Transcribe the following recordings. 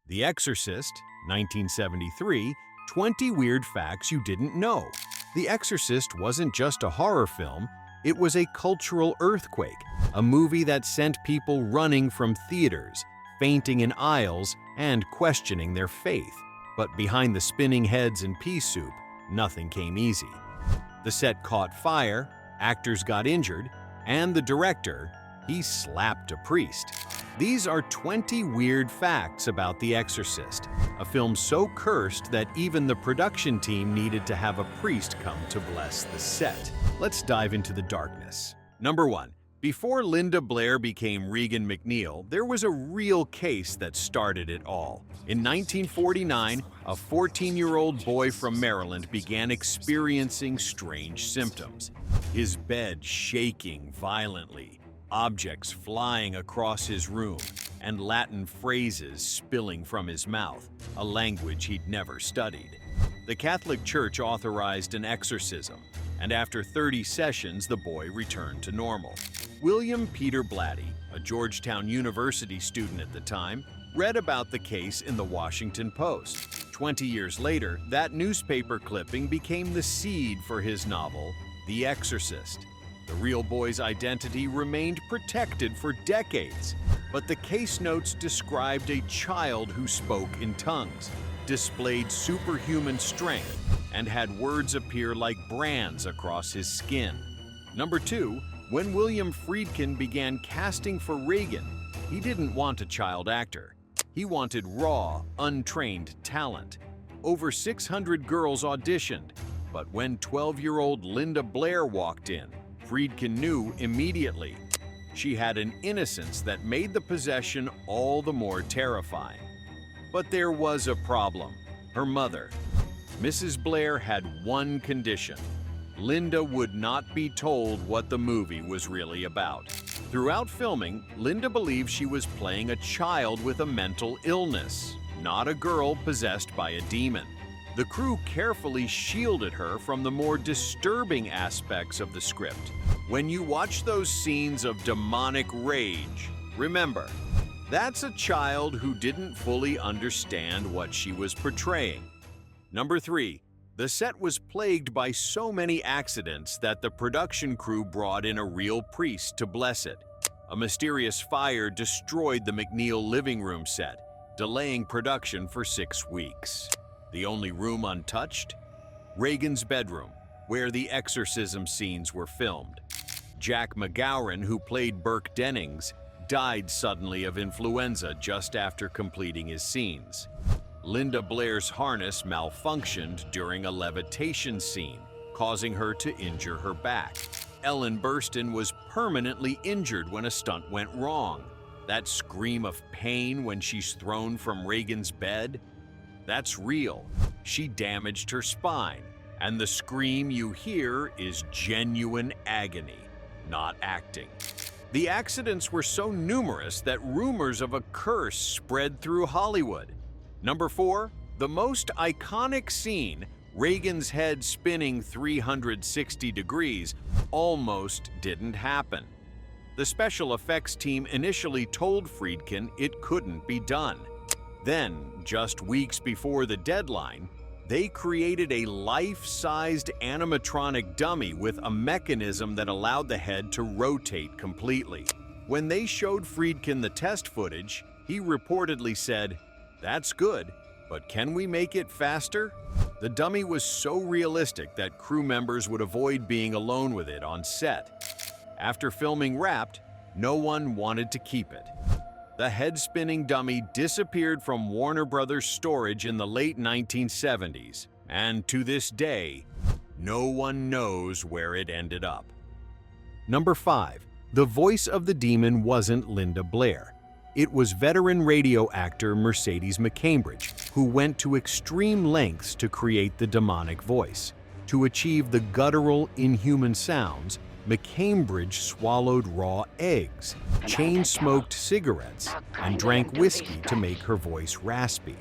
The Exorcist, 1973, 20 Weird Facts You Didn't Know. The Exorcist wasn't just a horror film, it was a cultural earthquake, a movie that sent people running from theaters, fainting in aisles, and questioning their faith. But behind the spinning heads and pea soup, nothing came easy. The set caught fire, actors got injured, and the director, he slapped a priest. These are 20 weird facts about The Exorcist, a film so cursed that even the production team needed to have a priest come to bless the set. Let's dive into the darkness. Number 1. Before Linda Blair became Regan McNeil, there was a real case that started it all. In 1949, a 14-year-old boy from Maryland began experiencing strange symptoms. His bed shaking violently, objects flying across his room, and Latin phrases spilling from his mouth, a language he'd never studied. The Catholic Church authorized an exorcism, and after 30 sessions, the boy returned to normal. William Peter Blatty, a Georgetown University student at the time, read about the case in the Washington Post. 20 years later, that newspaper clipping became the seed for his novel, The Exorcist. The real boy's identity remained protected for decades, but the case notes described a child who spoke in tongues, displayed superhuman strength, and had words appear like brands across his skin. Number 2, when William Friedkin began casting for Regan, he didn't want a child actor. He wanted raw, untrained talent. Over 600 girls auditioned, but when 12-year-old Linda Blair walked in, Friedkin knew immediately. She had an innocence that made the possession all the more terrifying. But there was a problem. Her mother. Mrs. Blair had one condition. Linda would not be told what the movie was really about. Throughout filming, Linda believed she was playing a child with a mental illness, not a girl possessed by a demon. The crew carefully shielded her from the more disturbing aspects of the script. When you watch those scenes of demonic rage, remember, that's a child who didn't fully understand what she was portraying. Number 3. The set was plagued by so many accidents that the production crew brought in a real priest to bless it. A mysterious fire destroyed the McNeil living room set, delaying production for 6 weeks. The only room untouched? Regan's bedroom, where the exorcism scenes were filmed. Jack McGowan, who played Burke Dennings, died suddenly of influenza just after completing his scenes. Linda Blair's harness malfunctioned during a levitation scene, causing her to injure her back. Ellen Burstyn was permanently injured when a stunt went wrong. That scream of pain when she's thrown from Regan's bed? That's real. She damaged her spine, and the scream you hear is genuine agony, not acting. The accidents were so numerous that rumors of a curse spread through Hollywood. Number 4, the most iconic scene, Regan's head spinning 360 degrees, almost didn't happen. The special effects team initially told Friedkin it couldn't be done. Then, just weeks before the deadline, they created a life-sized animatronic dummy with a mechanism that allowed the head to rotate completely. When they showed Friedkin the test footage, he reportedly said, "That's good, but can we make it faster?" The dummy was so realistic that crew members would avoid being alone with it on set. After filming wrapped, no one wanted to keep it. The head-spinning dummy disappeared from Warner Brothers storage in the late 1970s, and to this day, no one knows where it ended up. Number 5. The voice of the demon wasn't Linda Blair. It was veteran radio actor Mercedes McCambridge, who went to extreme lengths to create the demonic voice. To achieve the guttural, inhuman sounds, McCambridge swallowed raw eggs, chain-smoked cigarettes, and drank whiskey to make her voice raspy.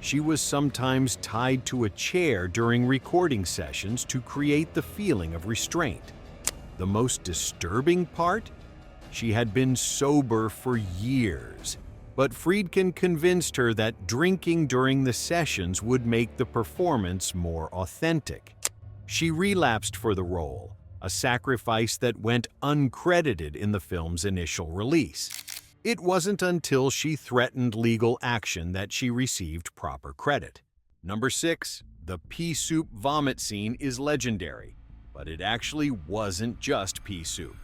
She was sometimes tied to a chair during recording sessions to create the feeling of restraint. The most disturbing part? She had been sober for years. but Friedkin convinced her that drinking during the sessions would make the performance more authentic. She relapsed for the role, a sacrifice that went uncredited in the film's initial release. It wasn't until she threatened legal action that she received proper credit. Number 6. The pea soup vomit scene is legendary, but it actually wasn't just pea soup.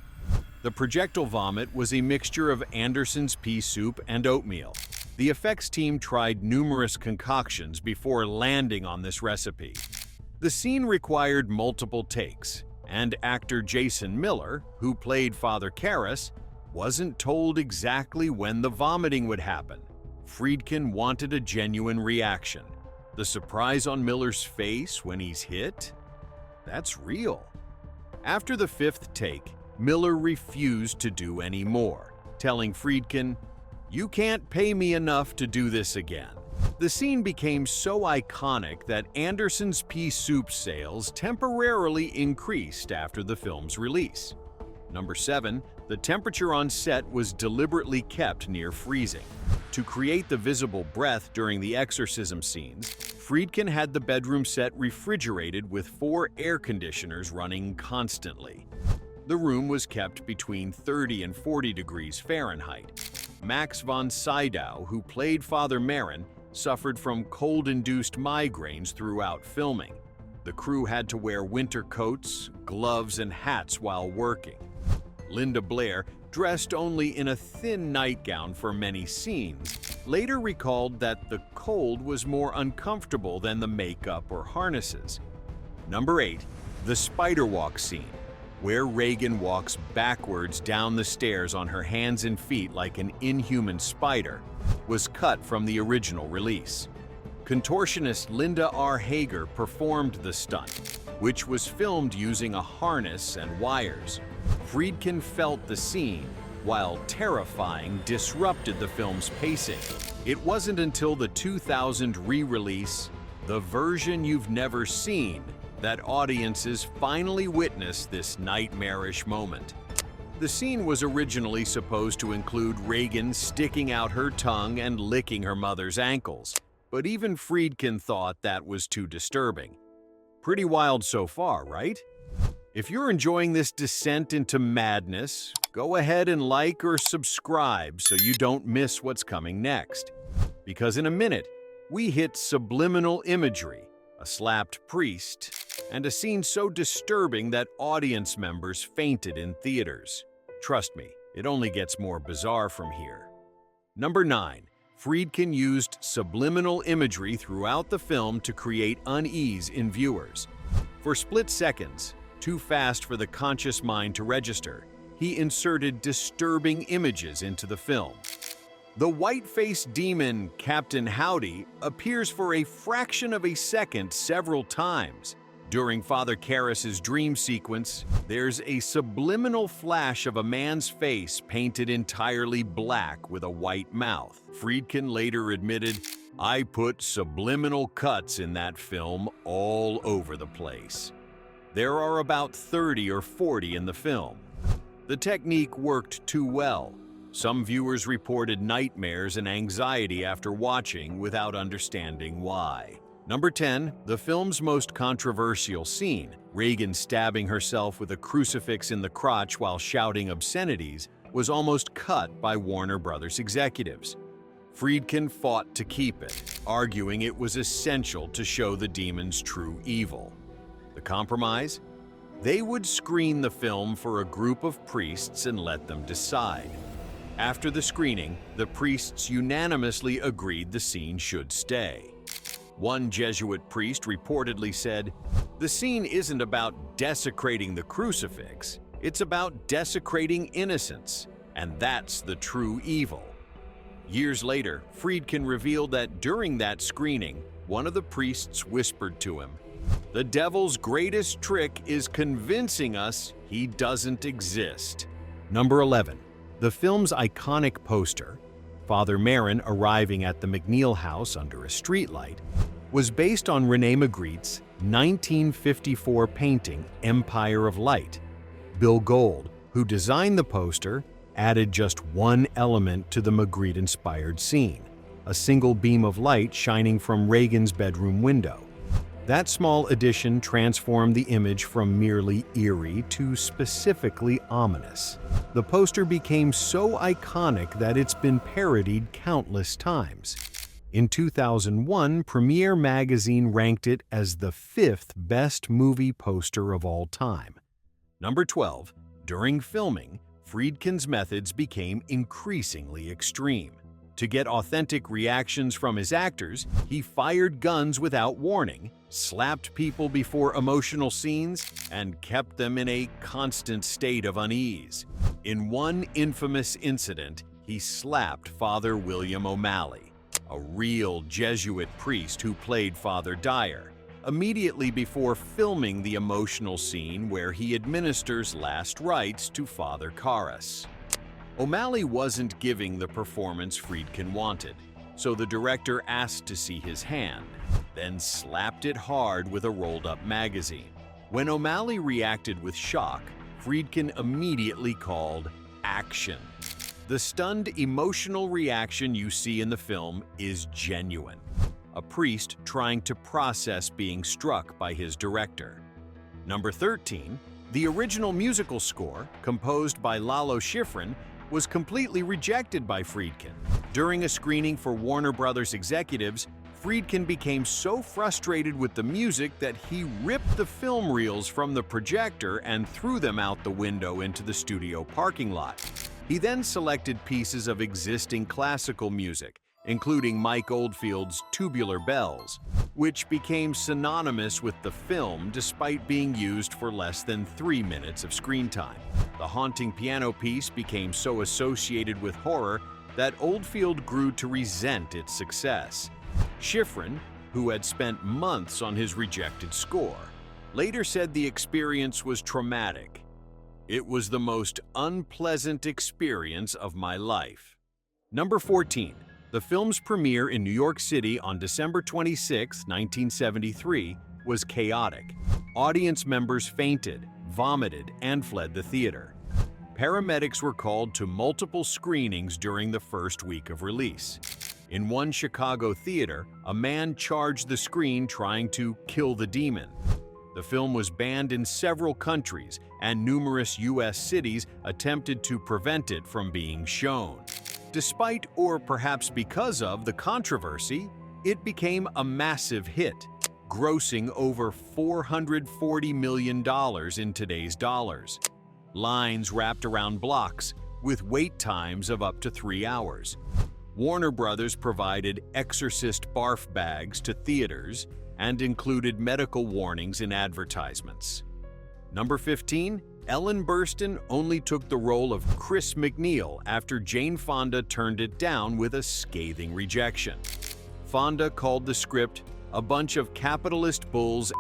The projectile vomit was a mixture of Anderson's pea soup and oatmeal. The effects team tried numerous concoctions before landing on this recipe. The scene required multiple takes, and actor Jason Miller, who played Father Karras, wasn't told exactly when the vomiting would happen. Friedkin wanted a genuine reaction. The surprise on Miller's face when he's hit? That's real. After the 5th take, Miller refused to do any more, telling Friedkin, "You can't pay me enough to do this again." The scene became so iconic that Anderson's pea soup sales temporarily increased after the film's release. Number 7. The temperature on set was deliberately kept near freezing. To create the visible breath during the exorcism scenes, Friedkin had the bedroom set refrigerated with 4 air conditioners running constantly. The room was kept between 30 and 40 degrees Fahrenheit. Max von Sydow, who played Father Merrin, suffered from cold-induced migraines throughout filming. The crew had to wear winter coats, gloves, and hats while working. Linda Blair, dressed only in a thin nightgown for many scenes, later recalled that the cold was more uncomfortable than the makeup or harnesses. Number 8. The spiderwalk scene, where Regan walks backwards down the stairs on her hands and feet like an inhuman spider, was cut from the original release. Contortionist Linda R. Hager performed the stunt, which was filmed using a harness and wires. Friedkin felt the scene, while terrifying, disrupted the film's pacing. It wasn't until the 2000 re-release, The Version You've Never Seen, that audiences finally witnessed this nightmarish moment. The scene was originally supposed to include Regan sticking out her tongue and licking her mother's ankles, but even Friedkin thought that was too disturbing. Pretty wild so far, right? If you're enjoying this descent into madness, go ahead and like or subscribe so you don't miss what's coming next. Because in a minute, we hit subliminal imagery, a slapped priest, and a scene so disturbing that audience members fainted in theaters. Trust me, it only gets more bizarre from here. Number 9. Friedkin used subliminal imagery throughout the film to create unease in viewers. For split seconds, too fast for the conscious mind to register, he inserted disturbing images into the film. The white-faced demon, Captain Howdy, appears for a fraction of a second several times. During Father Karras' dream sequence, there's a subliminal flash of a man's face painted entirely black with a white mouth. Friedkin later admitted, "I put subliminal cuts in that film all over the place." There are about 30 or 40 in the film. The technique worked too well. Some viewers reported nightmares and anxiety after watching without understanding why. Number 10. The film's most controversial scene, Regan stabbing herself with a crucifix in the crotch while shouting obscenities, was almost cut by Warner Brothers executives. Friedkin fought to keep it, arguing it was essential to show the demon's true evil. The compromise? They would screen the film for a group of priests and let them decide. After the screening, the priests unanimously agreed the scene should stay. One Jesuit priest reportedly said, "The scene isn't about desecrating the crucifix, it's about desecrating innocence, and that's the true evil." Years later, Friedkin revealed that during that screening, one of the priests whispered to him, "The devil's greatest trick is convincing us he doesn't exist." Number 11. The film's iconic poster, Father Merrin arriving at the McNeil house under a streetlight, was based on René Magritte's 1954 painting Empire of Light. Bill Gold, who designed the poster, added just one element to the Magritte-inspired scene: a single beam of light shining from Reagan's bedroom window. That small addition transformed the image from merely eerie to specifically ominous. The poster became so iconic that it's been parodied countless times. In 2001, Premiere magazine ranked it as the 5th best movie poster of all time. Number 12. During filming, Friedkin's methods became increasingly extreme. To get authentic reactions from his actors, he fired guns without warning, slapped people before emotional scenes, and kept them in a constant state of unease. In one infamous incident, he slapped Father William O'Malley, a real Jesuit priest who played Father Dyer, immediately before filming the emotional scene where he administers last rites to Father Karras. O'Malley wasn't giving the performance Friedkin wanted, so the director asked to see his hand, then slapped it hard with a rolled-up magazine. When O'Malley reacted with shock, Friedkin immediately called action. The stunned, emotional reaction you see in the film is genuine. A priest trying to process being struck by his director. Number 13. The original musical score, composed by Lalo Schifrin, was completely rejected by Friedkin. During a screening for Warner Brothers executives, Friedkin became so frustrated with the music that he ripped the film reels from the projector and threw them out the window into the studio parking lot. He then selected pieces of existing classical music, including Mike Oldfield's Tubular Bells, which became synonymous with the film despite being used for less than 3 minutes of screen time. The haunting piano piece became so associated with horror that Oldfield grew to resent its success. Schifrin, who had spent months on his rejected score, later said the experience was traumatic. "It was the most unpleasant experience of my life." Number 14. The film's premiere in New York City on December 26, 1973, was chaotic. Audience members fainted, vomited, and fled the theater. Paramedics were called to multiple screenings during the first week of release. In one Chicago theater, a man charged the screen trying to kill the demon. The film was banned in several countries, and numerous U.S. cities attempted to prevent it from being shown. Despite, or perhaps because of, the controversy, it became a massive hit, grossing over $440 million in today's dollars. Lines wrapped around blocks, with wait times of up to 3 hours. Warner Brothers provided Exorcist barf bags to theaters and included medical warnings in advertisements. Number 15. Ellen Burstyn only took the role of Chris McNeil after Jane Fonda turned it down with a scathing rejection. Fonda called the script a bunch of capitalist bulls,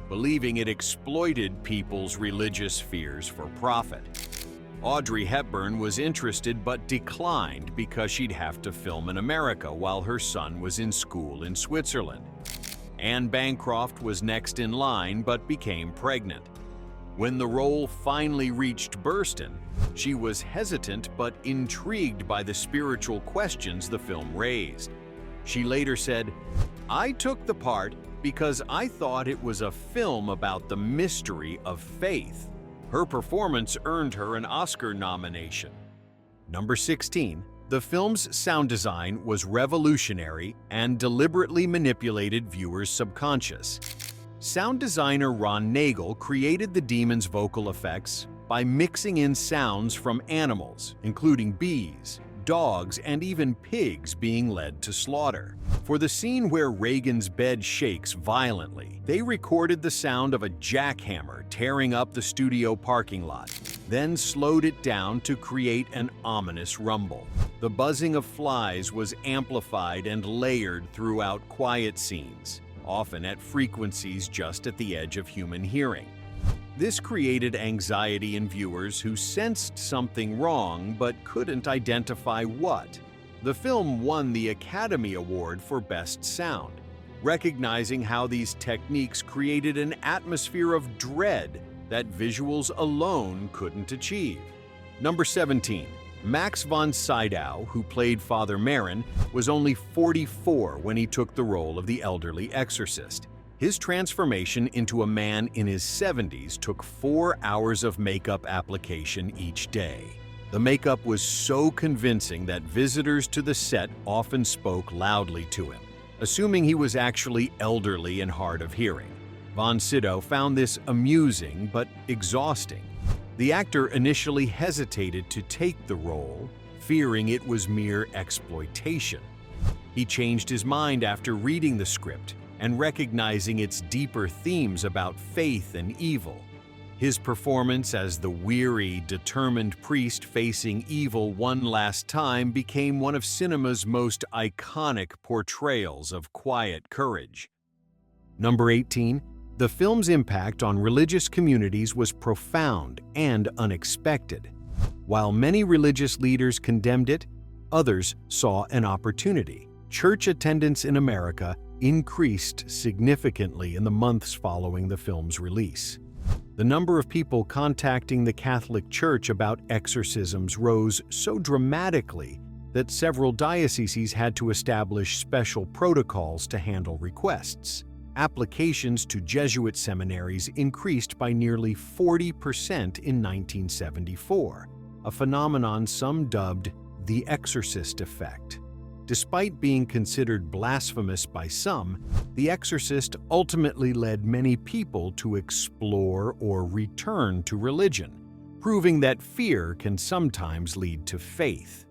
believing it exploited people's religious fears for profit. Audrey Hepburn was interested but declined because she'd have to film in America while her son was in school in Switzerland. Anne Bancroft was next in line but became pregnant. When the role finally reached Burstyn, she was hesitant but intrigued by the spiritual questions the film raised. She later said, "I took the part because I thought it was a film about the mystery of faith." Her performance earned her an Oscar nomination. Number 16. The film's sound design was revolutionary and deliberately manipulated viewers' subconscious. Sound designer Ron Nagel created the demon's vocal effects by mixing in sounds from animals, including bees, dogs, and even pigs being led to slaughter. For the scene where Reagan's bed shakes violently, they recorded the sound of a jackhammer tearing up the studio parking lot, then slowed it down to create an ominous rumble. The buzzing of flies was amplified and layered throughout quiet scenes, often at frequencies just at the edge of human hearing. This created anxiety in viewers who sensed something wrong but couldn't identify what. The film won the Academy Award for Best Sound, recognizing how these techniques created an atmosphere of dread that visuals alone couldn't achieve. Number 17. Max von Sydow, who played Father Merrin, was only 44 when he took the role of the elderly exorcist. His transformation into a man in his 70s took 4 hours of makeup application each day. The makeup was so convincing that visitors to the set often spoke loudly to him, assuming he was actually elderly and hard of hearing. Von Sydow found this amusing but exhausting. The actor initially hesitated to take the role, fearing it was mere exploitation. He changed his mind after reading the script and recognizing its deeper themes about faith and evil. His performance as the weary, determined priest facing evil one last time became one of cinema's most iconic portrayals of quiet courage. Number 18. The film's impact on religious communities was profound and unexpected. While many religious leaders condemned it, others saw an opportunity. Church attendance in America increased significantly in the months following the film's release. The number of people contacting the Catholic Church about exorcisms rose so dramatically that several dioceses had to establish special protocols to handle requests. Applications to Jesuit seminaries increased by nearly 40% in 1974, a phenomenon some dubbed the Exorcist effect. Despite being considered blasphemous by some, The Exorcist ultimately led many people to explore or return to religion, proving that fear can sometimes lead to faith.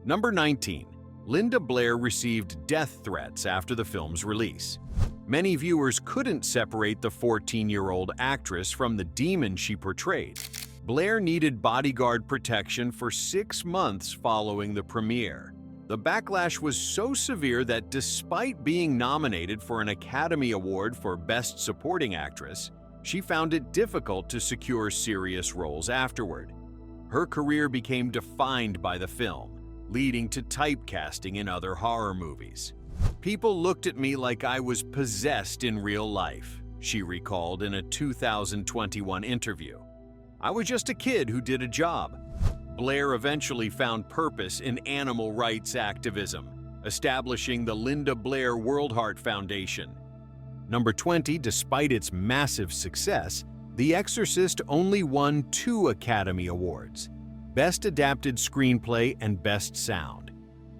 Number 19. Linda Blair received death threats after the film's release. Many viewers couldn't separate the 14-year-old actress from the demon she portrayed. Blair needed bodyguard protection for 6 months following the premiere. The backlash was so severe that despite being nominated for an Academy Award for Best Supporting Actress, she found it difficult to secure serious roles afterward. Her career became defined by the film, leading to typecasting in other horror movies. "People looked at me like I was possessed in real life," she recalled in a 2021 interview. "I was just a kid who did a job." Blair eventually found purpose in animal rights activism, establishing the Linda Blair World Heart Foundation. Number 20. Despite its massive success, The Exorcist only won 2 Academy Awards: Best Adapted Screenplay and Best Sound.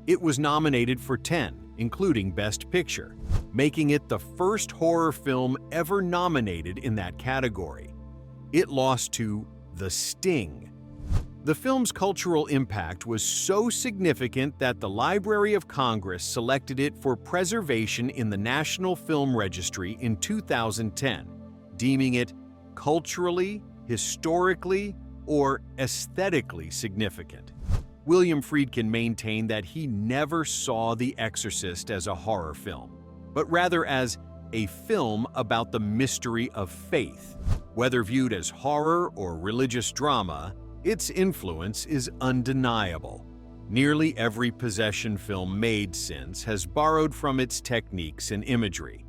It was nominated for 10, including Best Picture, making it the first horror film ever nominated in that category. It lost to The Sting. The film's cultural impact was so significant that the Library of Congress selected it for preservation in the National Film Registry in 2010, deeming it culturally, historically, or aesthetically significant. William Friedkin maintained that he never saw The Exorcist as a horror film, but rather as a film about the mystery of faith. Whether viewed as horror or religious drama, its influence is undeniable. Nearly every possession film made since has borrowed from its techniques and imagery.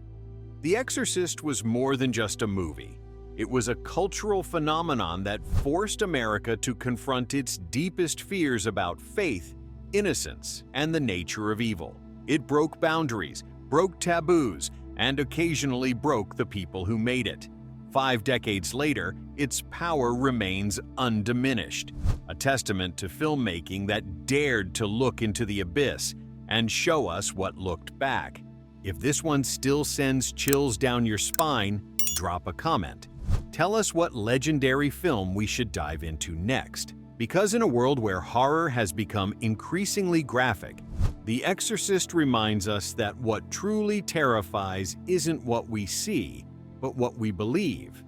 The Exorcist was more than just a movie. It was a cultural phenomenon that forced America to confront its deepest fears about faith, innocence, and the nature of evil. It broke boundaries, broke taboos, and occasionally broke the people who made it. 5 decades later, its power remains undiminished, a testament to filmmaking that dared to look into the abyss and show us what looked back. If this one still sends chills down your spine, drop a comment. Tell us what legendary film we should dive into next. Because in a world where horror has become increasingly graphic, The Exorcist reminds us that what truly terrifies isn't what we see, but what we believe.